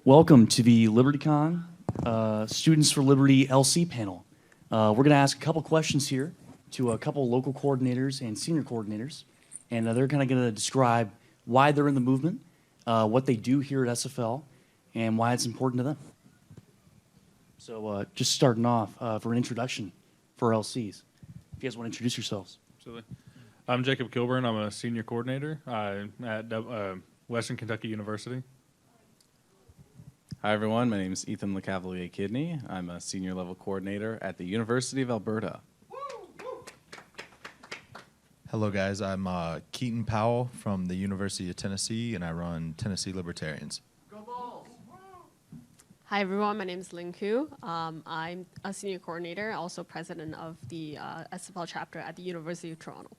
Welcome to the LibertyCon Students for Liberty LC panel. We're going to ask a couple questions here to a couple local coordinators and senior coordinators, and they're kind of going to describe why they're in the movement, what they do here at SFL, and why it's important to them. So just starting off for an introduction for LCs. If you guys want to introduce yourselves. Absolutely. I'm Jacob Killburn. I'm a senior coordinator at Western Kentucky University. Hi, everyone. My name is Ethan Lecavalier-Kidney. I'm a senior level coordinator at the University of Alberta. Hello, guys. I'm Keaton Powell from the University of Tennessee, and I run Tennessee Libertarians. Hi, everyone. My name is Lynn. I'm a senior coordinator, also president of the SFL chapter at the University of Toronto.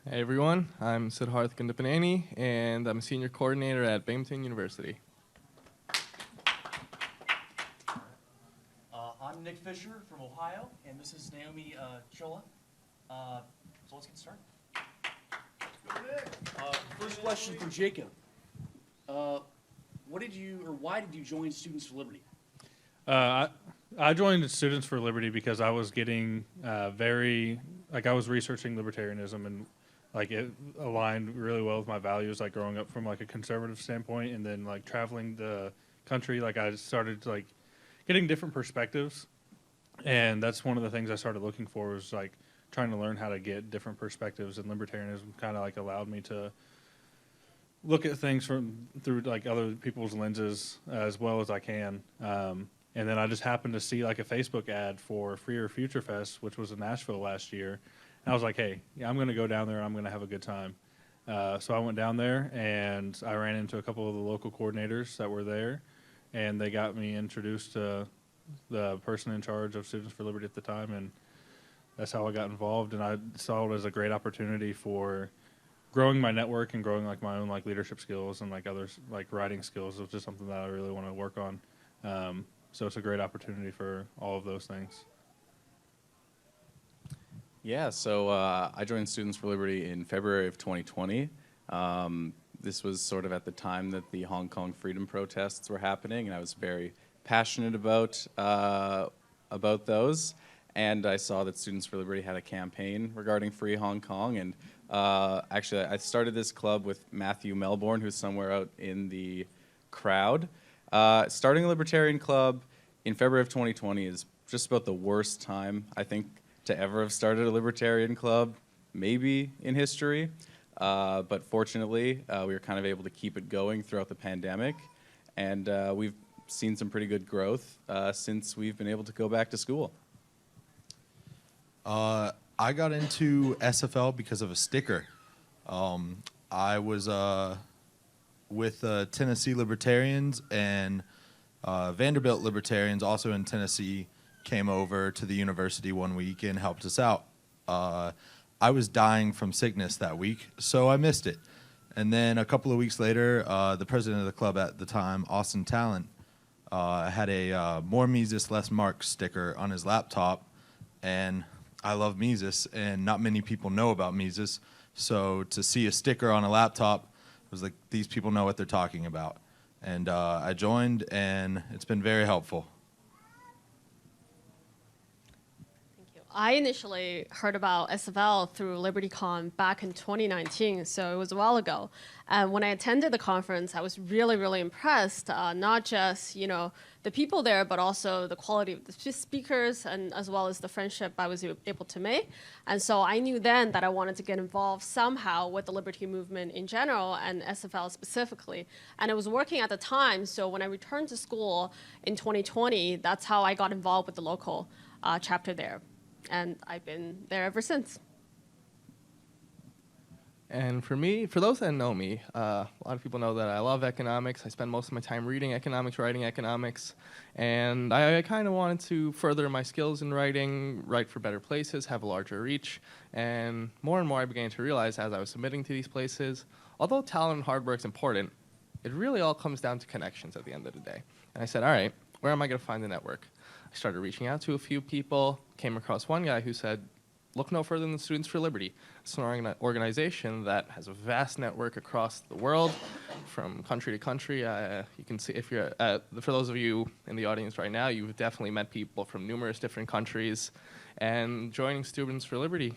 Hey everyone, I'm Siddarth Gundapaneni, and I'm a senior coordinator at Binghamton University. I'm Nick Fisher from Ohio, and this is Naomi Choulagh. So let's get started. First question for Jacob. Why did you join Students for Liberty? I joined Students for Liberty because I was getting I was researching libertarianism, and it aligned really well with my values, growing up from a conservative standpoint, and then traveling the country. I started getting different perspectives, and that's one of the things I started looking for was trying to learn how to get different perspectives, and libertarianism kind of allowed me to look at things through other people's lenses as well as I can. And then I just happened to see a Facebook ad for Freer Future Fest, which was in Nashville last year. And I was like, hey, I'm going to go down there and I'm going to have a good time. So I went down there and I ran into a couple of the local coordinators that were there, and they got me introduced to the person in charge of Students for Liberty at the time, and that's how I got involved. And I saw it as a great opportunity for growing my network and growing my own leadership skills and others writing skills, which is something that I really want to work on. So it's a great opportunity for all of those things. Yeah, so I joined Students for Liberty in February of 2020. This was sort of at the time that the Hong Kong freedom protests were happening, and I was very passionate about those. And I saw that Students for Liberty had a campaign regarding Free Hong Kong. And actually, I started this club with Matthew Melbourne, who's somewhere out in the crowd. Starting a libertarian club in February of 2020 is just about the worst time, I think, to ever have started a libertarian club, maybe in history. But fortunately, we were kind of able to keep it going throughout the pandemic. And we've seen some pretty good growth since we've been able to go back to school. I got into SFL because of a sticker. I was with Tennessee Libertarians, and Vanderbilt Libertarians, also in Tennessee, came over to the university one week and helped us out. I was dying from sickness that week, so I missed it. And then a couple of weeks later, the president of the club at the time, Austin Talent, had a More Mises, Less Marx sticker on his laptop, and I love Mises, and not many people know about Mises, so to see a sticker on a laptop, it was like, these people know what they're talking about. And I joined, and it's been very helpful. I initially heard about SFL through LibertyCon back in 2019, so it was a while ago. And when I attended the conference, I was really, really impressed, not just, the people there, but also the quality of the speakers, and as well as the friendship I was able to make. And so I knew then that I wanted to get involved somehow with the liberty movement in general and SFL specifically. And I was working at the time, so when I returned to school in 2020, that's how I got involved with the local chapter there. And I've been there ever since. And for me, for those that know me, a lot of people know that I love economics. I spend most of my time reading economics, writing economics, and I kind of wanted to further my skills in writing, write for better places, have a larger reach, and more I began to realize as I was submitting to these places, although talent and hard work is important, it really all comes down to connections at the end of the day. And I said, all right, where am I going to find the network? I started reaching out to a few people, came across one guy who said, look no further than Students for Liberty. It's an organization that has a vast network across the world from country to country. You can see if you're for those of you in the audience right now, you've definitely met people from numerous different countries, and joining Students for Liberty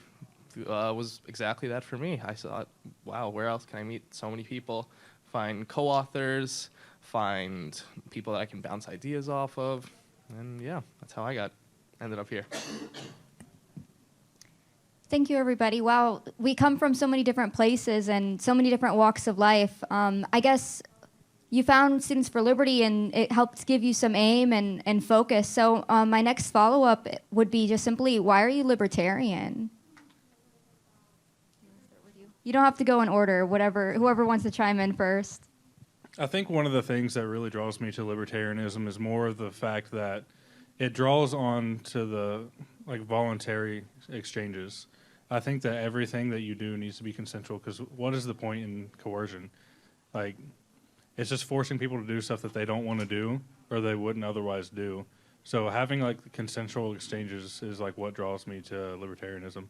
was exactly that for me. I thought, wow, where else can I meet so many people, find co-authors, find people that I can bounce ideas off of, and yeah, that's how I ended up here. Thank you, everybody. Wow, we come from so many different places and so many different walks of life. I guess you found Students for Liberty, and it helped give you some aim and focus. So my next follow-up would be just simply, why are you libertarian? You don't have to go in order, whoever wants to chime in first. I think one of the things that really draws me to libertarianism is more of the fact that it draws on to the voluntary exchanges. I think that everything that you do needs to be consensual, because what is the point in coercion? It's just forcing people to do stuff that they don't want to do or they wouldn't otherwise do. So having consensual exchanges is what draws me to libertarianism.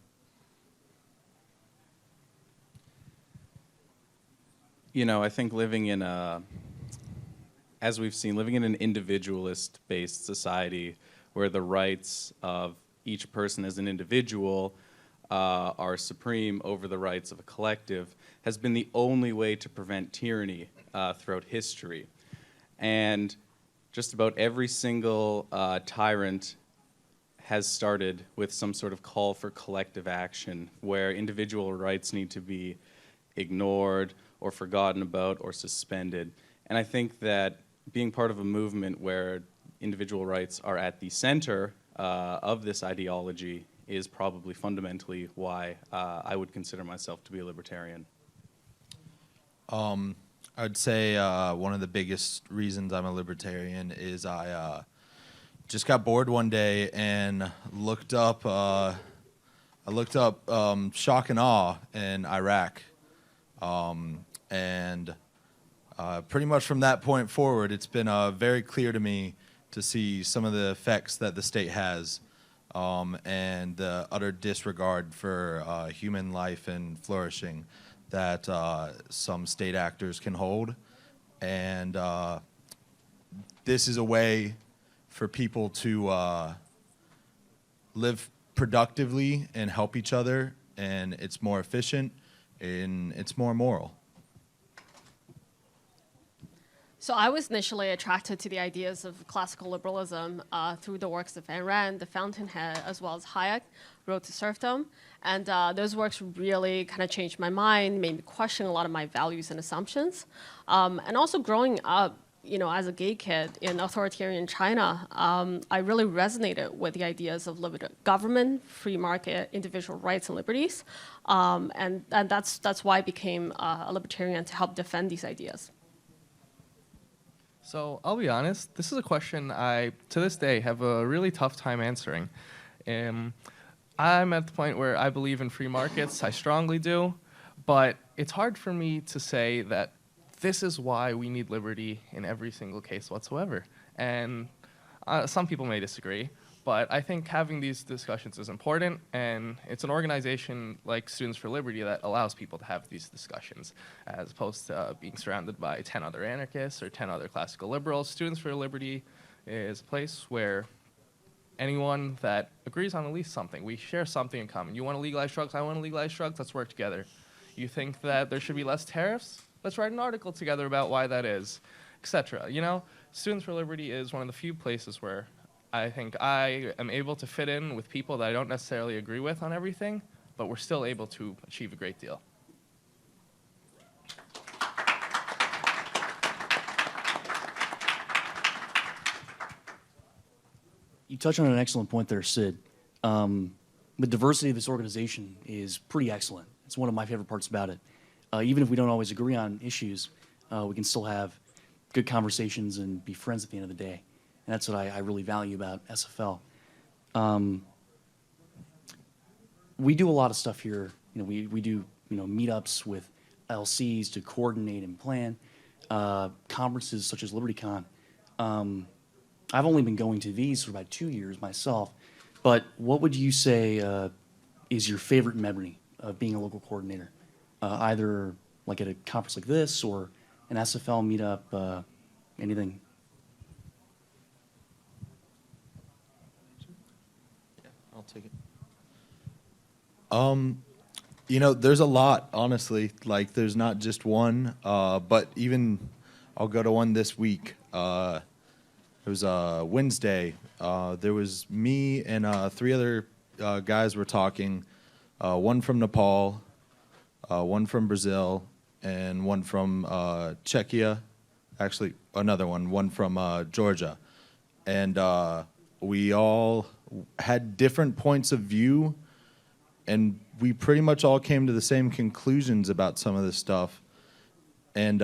I think living in as we've seen, living in an individualist-based society where the rights of each person as an individual are supreme over the rights of a collective has been the only way to prevent tyranny throughout history. And just about every single tyrant has started with some sort of call for collective action where individual rights need to be ignored or forgotten about or suspended. And I think that being part of a movement where individual rights are at the center of this ideology is probably fundamentally why I would consider myself to be a libertarian. I'd say one of the biggest reasons I'm a libertarian is I just got bored one day and looked up shock and awe in Iraq, and pretty much from that point forward, it's been very clear to me to see some of the effects that the state has, and the utter disregard for human life and flourishing that some state actors can hold. And this is a way for people to live productively and help each other, and it's more efficient and it's more moral. So I was initially attracted to the ideas of classical liberalism through the works of Ayn Rand, The Fountainhead, as well as Hayek, Road to Serfdom. And those works really kind of changed my mind, made me question a lot of my values and assumptions. And also growing up, as a gay kid in authoritarian China, I really resonated with the ideas of government, free market, individual rights and liberties. And that's why I became a libertarian, to help defend these ideas. So I'll be honest, this is a question I, to this day, have a really tough time answering. I'm at the point where I believe in free markets, I strongly do, but it's hard for me to say that this is why we need liberty in every single case whatsoever. And some people may disagree, but I think having these discussions is important, and it's an organization like Students for Liberty that allows people to have these discussions, as opposed to being surrounded by 10 other anarchists or 10 other classical liberals. Students for Liberty is a place where anyone that agrees on at least something, we share something in common. You want to legalize drugs, I want to legalize drugs, let's work together. You think that there should be less tariffs? Let's write an article together about why that is, etc. Students for Liberty is one of the few places where I think I am able to fit in with people that I don't necessarily agree with on everything, but we're still able to achieve a great deal. You touched on an excellent point there, Sid. The diversity of this organization is pretty excellent. It's one of my favorite parts about it. Even if we don't always agree on issues, we can still have good conversations and be friends at the end of the day. And that's what I really value about SFL. We do a lot of stuff here. We do meetups with LCs to coordinate and plan conferences such as LibertyCon. I've only been going to these for about 2 years myself. But what would you say is your favorite memory of being a local coordinator, either at a conference like this or an SFL meetup, anything? I'll take it. You know, there's a lot, honestly. Like, there's not just one, but even I'll go to one this week. It was Wednesday. There was me and 3 other guys were talking. One from Nepal, one from Brazil, and one from Czechia. Actually, another one from Georgia. And we all had different points of view, and we pretty much all came to the same conclusions about some of this stuff. And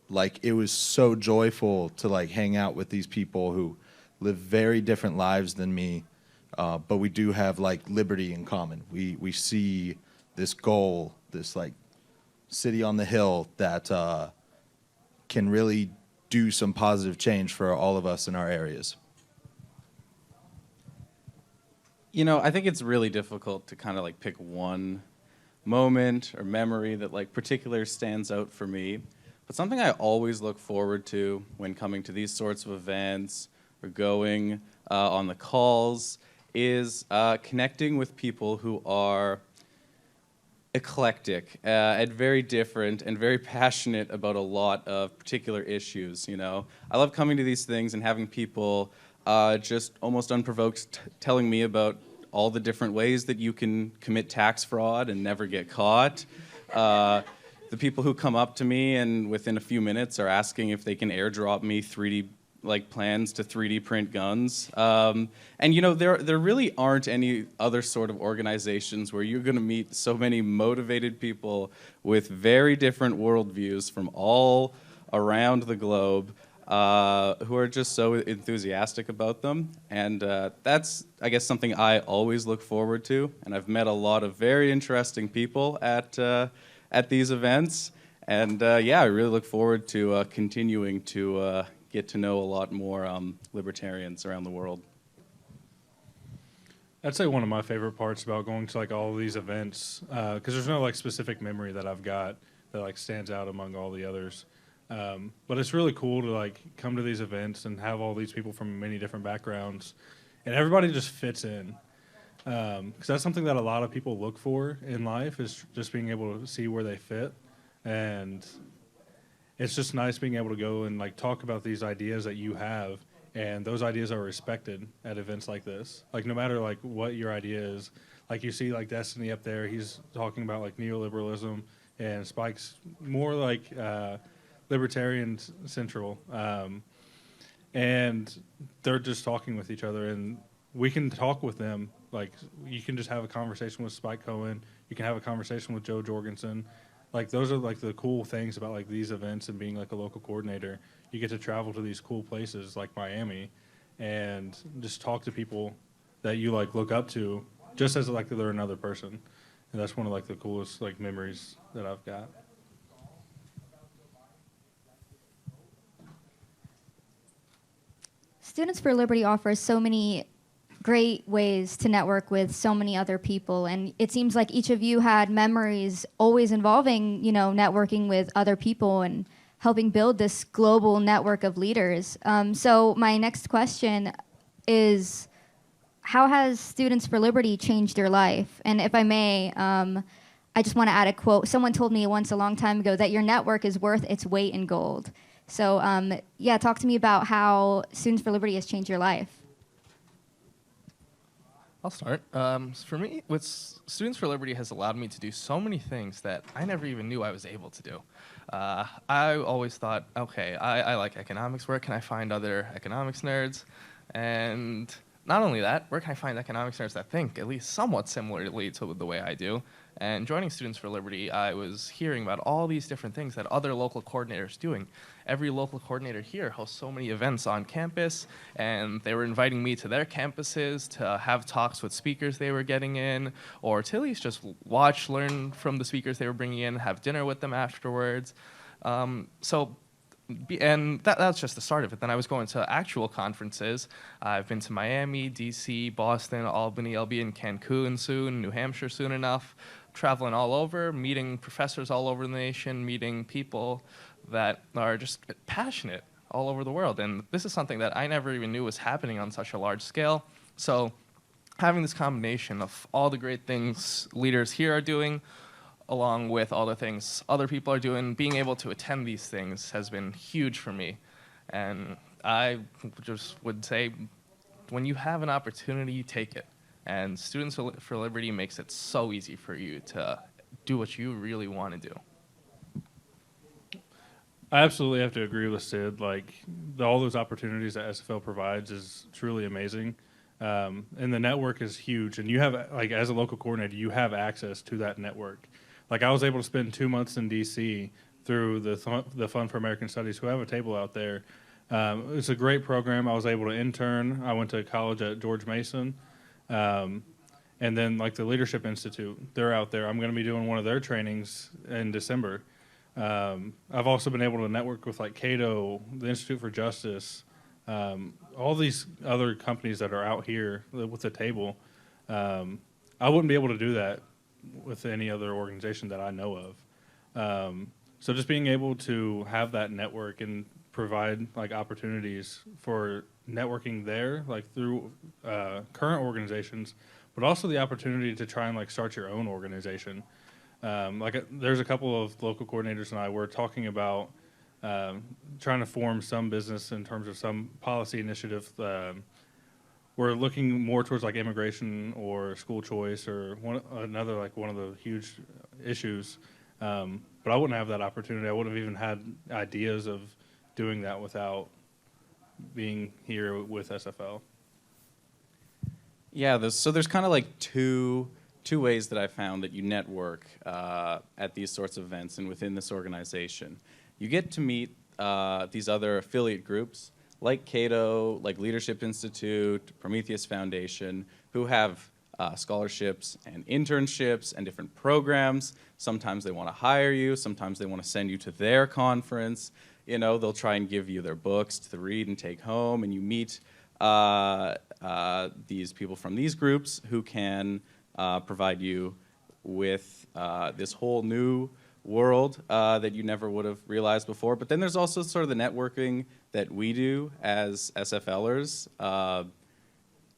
like, it was so joyful to like hang out with these people who live very different lives than me, but we do have like liberty in common. We see this goal, this like city on the hill that can really do some positive change for all of us in our areas. You know, I think it's really difficult to kind of like pick one moment or memory that like particular stands out for me. But something I always look forward to when coming to these sorts of events or going on the calls is connecting with people who are eclectic and very different and very passionate about a lot of particular issues. You know, I love coming to these things and having people just almost unprovoked telling me about all the different ways that you can commit tax fraud and never get caught. The people who come up to me and within a few minutes are asking if they can airdrop me 3D like plans to 3D print guns. And you know, there really aren't any other sort of organizations where you're going to meet so many motivated people with very different worldviews from all around the globe who are just so enthusiastic about them. And that's, I guess, something I always look forward to. And I've met a lot of very interesting people at these events. And yeah, I really look forward to continuing to get to know a lot more libertarians around the world. I'd say one of my favorite parts about going to like all of these events, because there's no like specific memory that I've got that like stands out among all the others. But it's really cool to like come to these events and have all these people from many different backgrounds, and everybody just fits in. Because that's something that a lot of people look for in life, is just being able to see where they fit. And it's just nice being able to go and like talk about these ideas that you have, and those ideas are respected at events like this. Like, no matter like what your idea is, like you see like Destiny up there, he's talking about like neoliberalism, and Spike's more like libertarian central, and they're just talking with each other, and we can talk with them. Like, you can just have a conversation with Spike Cohen, you can have a conversation with Joe Jorgensen. Like, those are like the cool things about like these events and being like a local coordinator. You get to travel to these cool places like Miami and just talk to people that you like look up to just as like they're another person. And that's one of like the coolest like memories that I've got. Students for Liberty offers so many great ways to network with so many other people, and it seems like each of you had memories always involving, you know, networking with other people and helping build this global network of leaders. So my next question is, how has Students for Liberty changed your life? And if I may, I just want to add a quote. Someone told me once a long time ago that your network is worth its weight in gold. So yeah, talk to me about how Students for Liberty has changed your life. I'll start. For me, with Students for Liberty has allowed me to do so many things that I never even knew I was able to do. I always thought, okay, I like economics. Where can I find other economics nerds? And not only that, where can I find economics nerds that think at least somewhat similarly to the way I do? And joining Students for Liberty, I was hearing about all these different things that other local coordinators doing. Every local coordinator here hosts so many events on campus, and they were inviting me to their campuses to have talks with speakers they were getting in, or to at least just watch, learn from the speakers they were bringing in, have dinner with them afterwards. And that's just the start of it. Then I was going to actual conferences. I've been to Miami, DC, Boston, Albany. I'll be in Cancun soon, New Hampshire soon enough, traveling all over, meeting professors all over the nation, meeting people that are just passionate all over the world. And this is something that I never even knew was happening on such a large scale. So having this combination of all the great things leaders here are doing, along with all the things other people are doing, being able to attend these things has been huge for me. And I just would say, when you have an opportunity, you take it. And Students for Liberty makes it so easy for you to do what you really want to do. I absolutely have to agree with Sid. Like, all those opportunities that SFL provides is truly amazing. And the network is huge. And you have, like, as a local coordinator, you have access to that network. Like, I was able to spend 2 months in D.C. through the Fund for American Studies, who have a table out there. It's a great program. I was able to intern. I went to college at George Mason. And then, like, the Leadership Institute, they're out there. I'm going to be doing one of their trainings in December. I've also been able to network with, like, Cato, the Institute for Justice, all these other companies that are out here with the table. I wouldn't be able to do that with any other organization that I know of. So just being able to have that network and provide, like, opportunities for networking there, like, through current organizations, but also the opportunity to try and, like, start your own organization. There's a couple of local coordinators and I were talking about trying to form some business in terms of some policy initiative. We're looking more towards, like, immigration or school choice or one of the huge issues. But I wouldn't have that opportunity. I wouldn't have even had ideas of doing that without being here with SFL. Yeah, there's kind of like two ways that I found that you network at these sorts of events and within this organization. You get to meet these other affiliate groups like Cato, like Leadership Institute, Prometheus Foundation, who have scholarships and internships and different programs. Sometimes they want to hire you. Sometimes they want to send you to their conference. You know, they'll try and give you their books to read and take home, and you meet these people from these groups who can provide you with this whole new world that you never would have realized before. But then there's also sort of the networking that we do as SFLers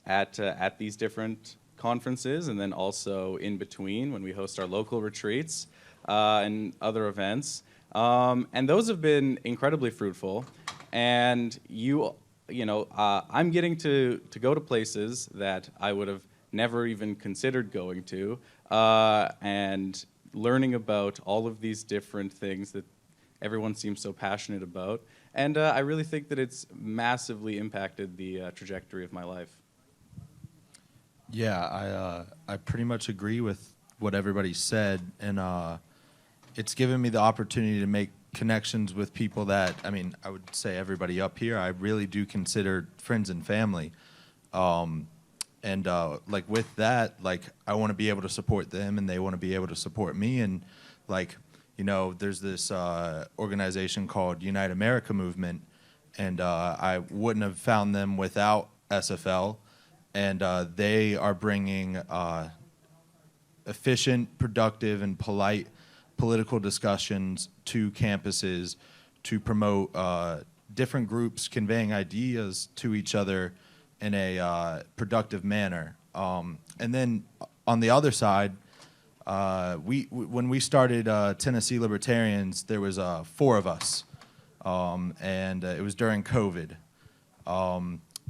at these different conferences, and then also in between when we host our local retreats and other events. And those have been incredibly fruitful. And I'm getting to go to places that I would have never even considered going to, and learning about all of these different things that everyone seems so passionate about. And I really think that it's massively impacted the trajectory of my life. Yeah, I pretty much agree with what everybody said, and it's given me the opportunity to make connections with people that, I mean, I would say everybody up here, I really do consider friends and family. Like, with that, like, I want to be able to support them, and they want to be able to support me. And, like, there's this organization called Unite America Movement, and I wouldn't have found them without SFL. And they are bringing efficient, productive, and polite political discussions to campuses to promote different groups conveying ideas to each other in a productive manner. And then on the other side, when we started Tennessee Libertarians, there was 4 of us, and it was during COVID.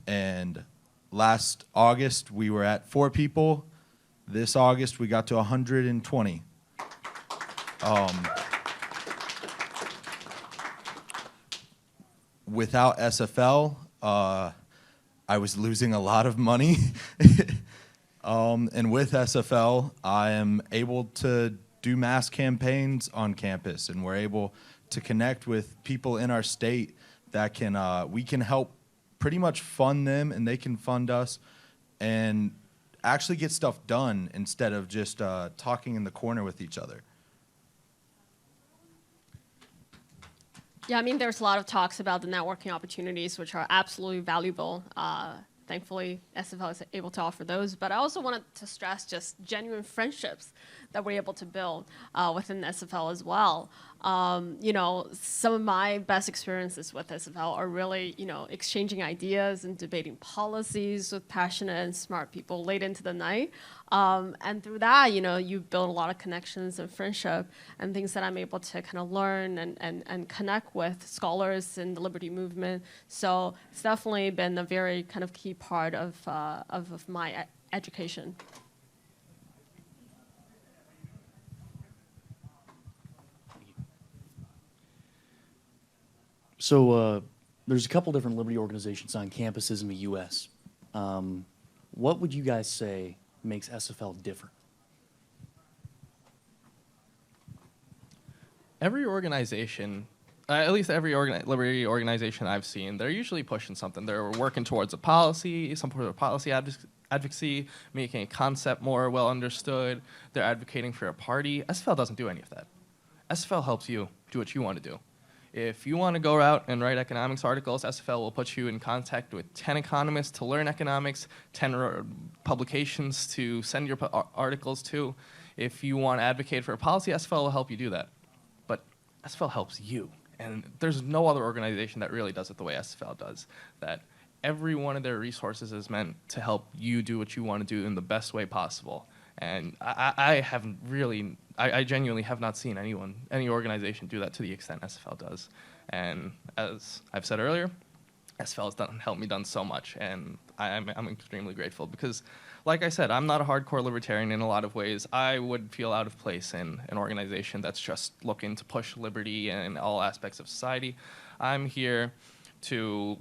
And last August, we were at 4 people. This August, we got to 120. Without SFL, I was losing a lot of money. And with SFL, I am able to do mass campaigns on campus, and we're able to connect with people in our state that we can help pretty much fund them, and they can fund us, and actually get stuff done instead of just talking in the corner with each other. Yeah, I mean, there's a lot of talks about the networking opportunities, which are absolutely valuable. Thankfully, SFL is able to offer those. But I also wanted to stress just genuine friendships that we're able to build within SFL as well. Some of my best experiences with SFL are really, exchanging ideas and debating policies with passionate and smart people late into the night. And through that, you build a lot of connections and friendship and things that I'm able to kind of learn and connect with scholars in the liberty movement. So it's definitely been a very kind of key part of my education. So there's a couple different liberty organizations on campuses in the U.S. What would you guys say makes SFL different? Every organization, at least every liberty organization I've seen, they're usually pushing something. They're working towards a policy, some sort of policy advocacy, making a concept more well understood. They're advocating for a party. SFL doesn't do any of that. SFL helps you do what you want to do. If you want to go out and write economics articles, SFL will put you in contact with 10 economists to learn economics, 10 publications to send your articles to. If you want to advocate for a policy, SFL will help you do that. But SFL helps you. And there's no other organization that really does it the way SFL does, that every one of their resources is meant to help you do what you want to do in the best way possible. And I genuinely have not seen any organization do that to the extent SFL does. And as I've said earlier, SFL has helped me so much, and I'm extremely grateful because, like I said, I'm not a hardcore libertarian in a lot of ways. I would feel out of place in an organization that's just looking to push liberty in all aspects of society. I'm here to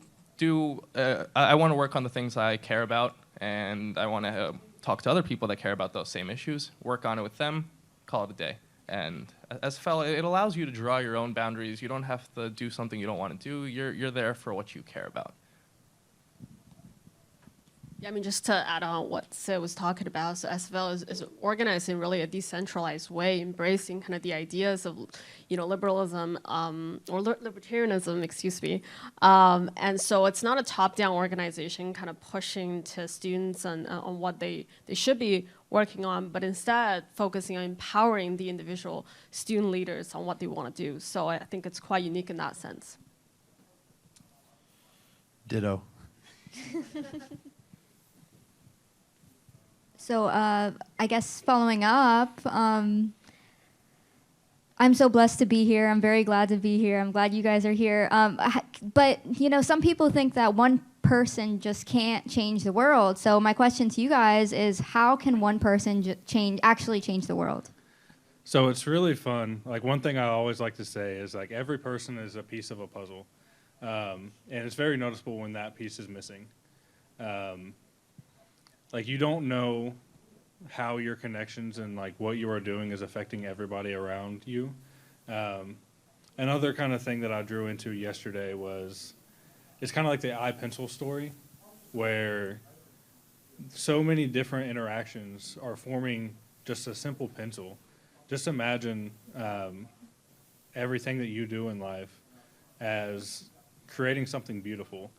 I want to work on the things I care about, and I want to talk to other people that care about those same issues, work on it with them, call it a day. And SFL, it allows you to draw your own boundaries. You don't have to do something you don't want to do. You're there for what you care about. Yeah, just to add on what Sid was talking about, so SFL is organized in really a decentralized way, embracing kind of the ideas of, liberalism or libertarianism, excuse me. And so it's not a top-down organization kind of pushing to students on what they should be working on, but instead focusing on empowering the individual student leaders on what they want to do. So I think it's quite unique in that sense. Ditto. So I guess following up, I'm so blessed to be here. I'm very glad to be here. I'm glad you guys are here. But, some people think that one person just can't change the world. So my question to you guys is, how can one person actually change the world? So it's really fun. Like, one thing I always like to say is, like, every person is a piece of a puzzle. And it's very noticeable when that piece is missing. Like, you don't know how your connections and, like, what you are doing is affecting everybody around you. Another kind of thing that I drew into yesterday was, it's kind of like the iPencil story, where so many different interactions are forming just a simple pencil. Just imagine everything that you do in life as creating something beautiful.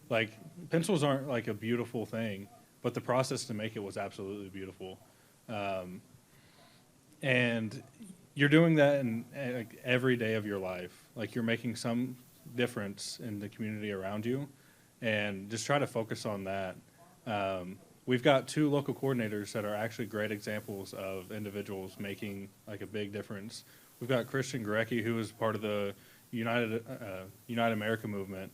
Like, pencils aren't like a beautiful thing, but the process to make it was absolutely beautiful. And you're doing that in like every day of your life. Like, you're making some difference in the community around you, and just try to focus on that. We've got 2 local coordinators that are actually great examples of individuals making like a big difference. We've got Christian Gorecki, who is part of the United America movement,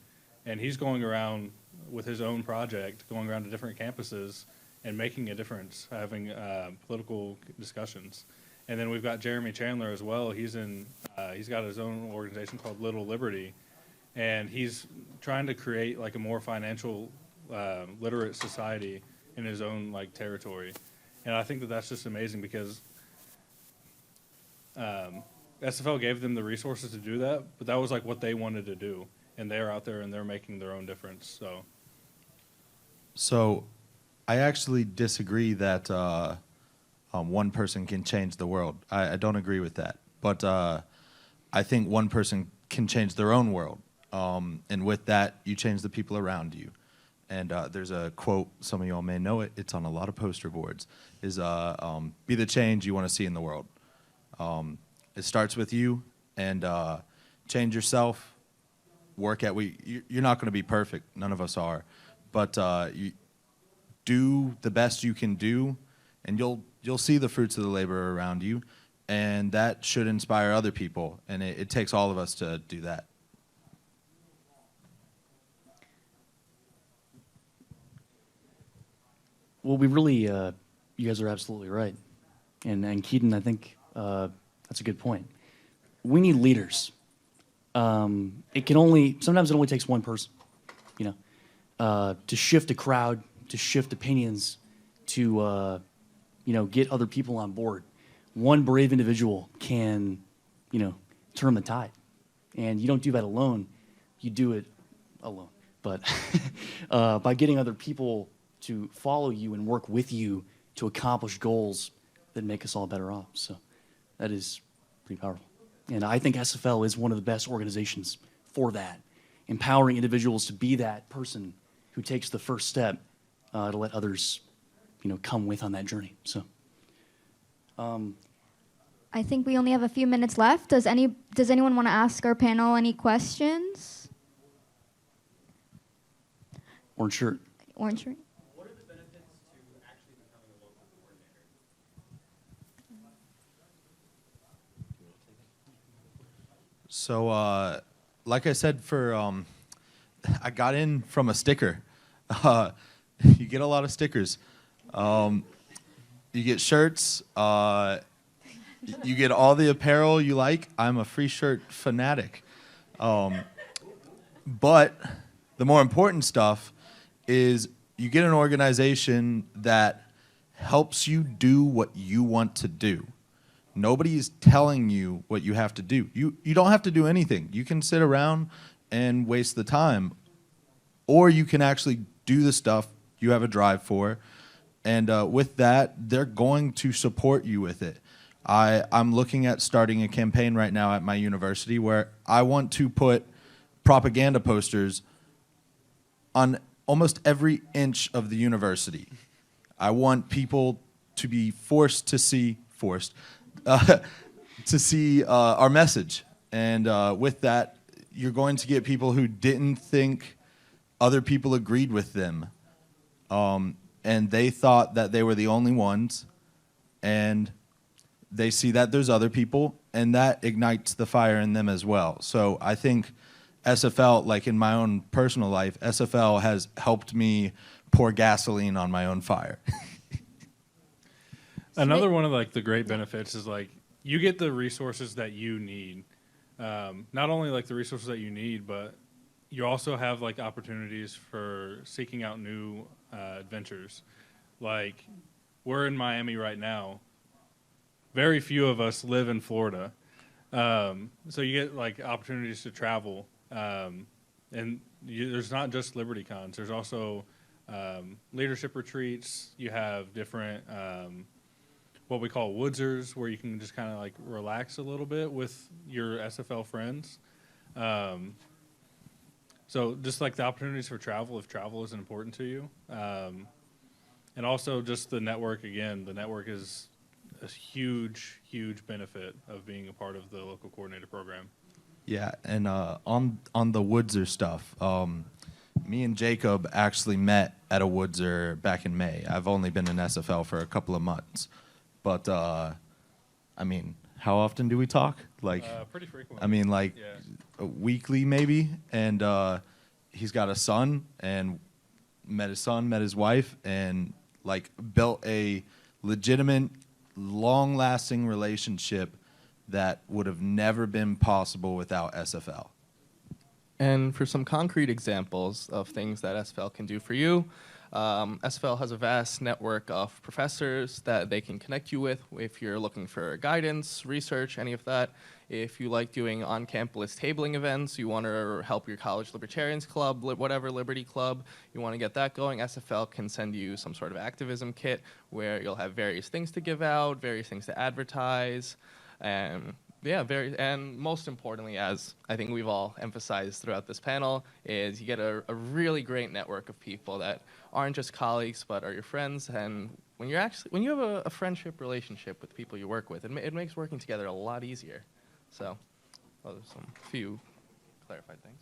and he's going around with his own project, going around to different campuses and making a difference, having political discussions. And then we've got Jeremy Chandler as well. He's got his own organization called Little Liberty, and he's trying to create like a more financial literate society in his own like territory. And I think that that's just amazing because SFL gave them the resources to do that, but that was like what they wanted to do. And they're out there and they're making their own difference. So I actually disagree that one person can change the world. I don't agree with that. But I think one person can change their own world. And with that, you change the people around you. And there's a quote, some of y'all may know it, it's on a lot of poster boards, is be the change you want to see in the world. It starts with you, and change yourself, work at, you're not going to be perfect, none of us are, but you do the best you can do, and you'll see the fruits of the labor around you, and that should inspire other people, and it takes all of us to do that. Well, we really, you guys are absolutely right. And Keaton, I think that's a good point. We need leaders. Sometimes it only takes one person, to shift a crowd, to shift opinions, to, get other people on board. One brave individual can, turn the tide. And you don't do that alone. You do it alone. But by getting other people to follow you and work with you to accomplish goals that make us all better off. So that is pretty powerful. And I think SFL is one of the best organizations for that, empowering individuals to be that person who takes the first step to let others, come with on that journey. So, I think we only have a few minutes left. Does anyone want to ask our panel any questions? orange shirt. Orange shirt. What are the benefits to actually becoming a local coordinator? So, like I said, I got in from a sticker. You get a lot of stickers. You get shirts. You get all the apparel you like. I'm a free shirt fanatic. But the more important stuff is you get an organization that helps you do what you want to do. Nobody is telling you what you have to do. You don't have to do anything. You can sit around and waste the time. Or you can actually do the stuff you have a drive for. And with that, they're going to support you with it. I'm looking at starting a campaign right now at my university where I want to put propaganda posters on almost every inch of the university. I want people to be forced to see our message. And with that, you're going to get people who didn't think other people agreed with them. And they thought that they were the only ones. And they see that there's other people, and that ignites the fire in them as well. So I think SFL, like in my own personal life, SFL has helped me pour gasoline on my own fire. Another one of the great benefits is you get the resources that you need. Not only the resources that you need, but you also have opportunities for seeking out new adventures. We're in Miami right now. Very few of us live in Florida. So you get opportunities to travel. There's not just LibertyCons. There's also leadership retreats. You have different what we call woodsers, where you can just kind of relax a little bit with your SFL friends. So just the opportunities for travel, if travel is important to you. And also just the network, again, the network is a huge, huge benefit of being a part of the local coordinator program. Yeah, and on the Woodser stuff, me and Jacob actually met at a Woodser back in May. I've only been in SFL for a couple of months. But, how often do we talk? Pretty frequently. Weekly maybe. And he's got a son, and met his wife, and built a legitimate, long-lasting relationship that would have never been possible without SFL. And for some concrete examples of things that SFL can do for you, SFL has a vast network of professors that they can connect you with if you're looking for guidance, research, any of that. If you like doing on-campus tabling events, you want to help your college libertarians club, whatever Liberty Club, you want to get that going, SFL can send you some sort of activism kit where you'll have various things to give out, various things to advertise. Yeah, very, and most importantly, as I think we've all emphasized throughout this panel, is you get a really great network of people that aren't just colleagues but are your friends. And when you have a friendship relationship with people you work with, it makes working together a lot easier. So, those are some few clarified things.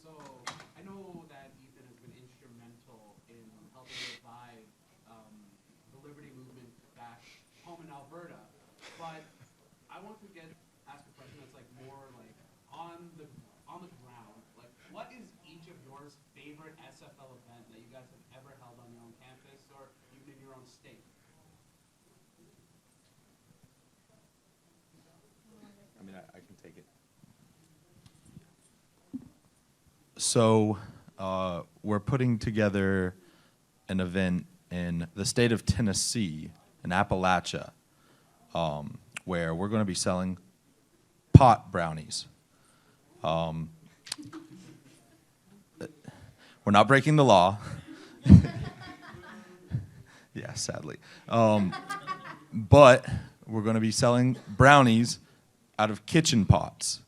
So I know that Ethan has been instrumental in helping revive the liberty movement back home in Alberta, but I want to ask a question that's like more like on the ground. Like, what is each of yours favorite SFL event that you guys have ever held on your own campus or even in your own state? I mean, I can take it. So we're putting together an event in the state of Tennessee, in Appalachia, where we're going to be selling pot brownies. We're not breaking the law. Yeah, sadly. But we're going to be selling brownies out of kitchen pots.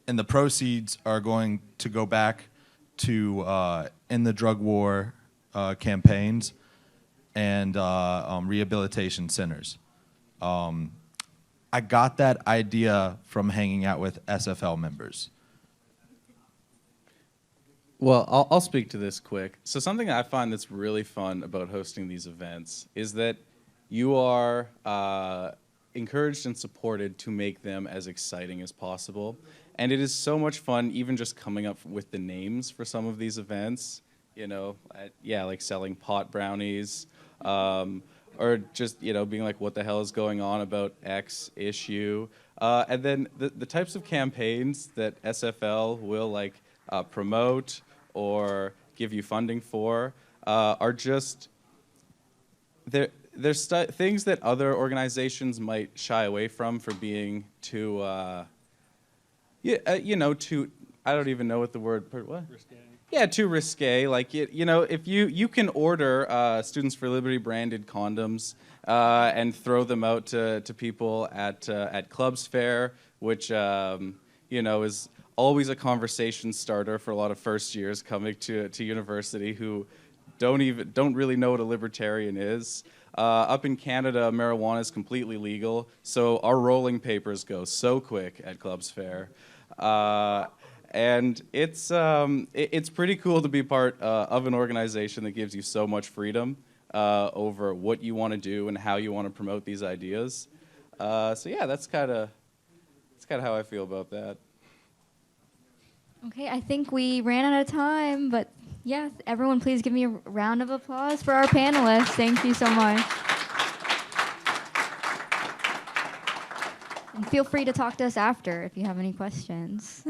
And the proceeds are going to go back to in the drug war campaigns and rehabilitation centers. I got that idea from hanging out with SFL members. Well, I'll speak to this quick. So something I find that's really fun about hosting these events is that you are encouraged and supported to make them as exciting as possible. And it is so much fun even just coming up with the names for some of these events. You know, like selling pot brownies, or just, being like, what the hell is going on about X issue? And then the types of campaigns that SFL will like promote or give you funding for are just, there's things that other organizations might shy away from for being too, too, I don't even know what the word, what? Risque. Yeah, too risque. Like, if you can order Students for Liberty branded condoms and throw them out to people at clubs fair, which is always a conversation starter for a lot of first years coming to university who don't really know what a libertarian is. Up in Canada, marijuana is completely legal, so our rolling papers go so quick at clubs fair. And it's pretty cool to be part of an organization that gives you so much freedom over what you want to do and how you want to promote these ideas. So yeah, that's kind of how I feel about that. Okay, I think we ran out of time, but yeah, everyone please give me a round of applause for our panelists. Thank you so much. And feel free to talk to us after if you have any questions.